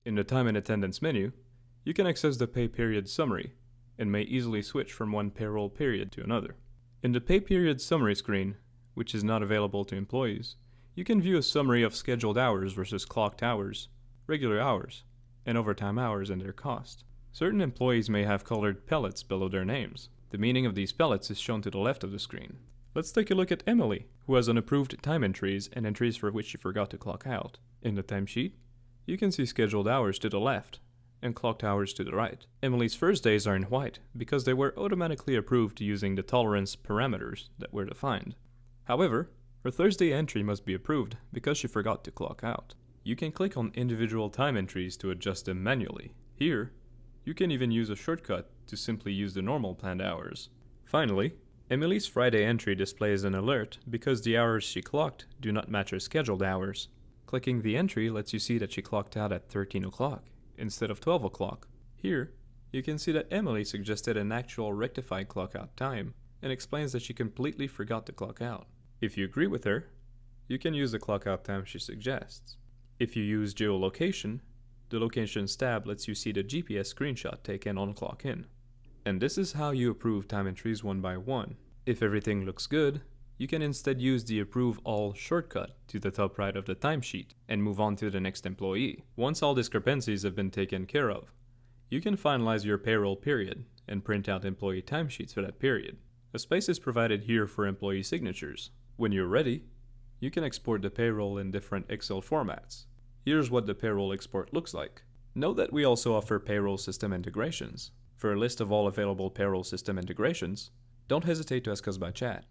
In the Time and Attendance menu, you can access the pay period summary and may easily switch from one payroll period to another. In the pay period summary screen, which is not available to employees, you can view a summary of scheduled hours versus clocked hours, regular hours, and overtime hours and their cost. Certain employees may have colored pellets below their names. The meaning of these pellets is shown to the left of the screen. Let's take a look at Emily, who has unapproved time entries and entries for which she forgot to clock out. In the timesheet, you can see scheduled hours to the left and clocked hours to the right. Emily's first days are in white because they were automatically approved using the tolerance parameters that were defined. However, her Thursday entry must be approved because she forgot to clock out. You can click on individual time entries to adjust them manually. Here, you can even use a shortcut to simply use the normal planned hours. Finally, Emily's Friday entry displays an alert because the hours she clocked do not match her scheduled hours. Clicking the entry lets you see that she clocked out at 13 o'clock instead of 12 o'clock. Here, you can see that Emily suggested an actual rectified clockout time and explains that she completely forgot to clock out. If you agree with her, you can use the clockout time she suggests. If you use geolocation, the Locations tab lets you see the GPS screenshot taken on clock in. And this is how you approve time entries one by one. If everything looks good, you can instead use the Approve All shortcut to the top right of the timesheet and move on to the next employee. Once all discrepancies have been taken care of, you can finalize your payroll period and print out employee timesheets for that period. A space is provided here for employee signatures. When you're ready, you can export the payroll in different Excel formats. Here's what the payroll export looks like. Note that we also offer payroll system integrations. For a list of all available payroll system integrations, don't hesitate to ask us by chat.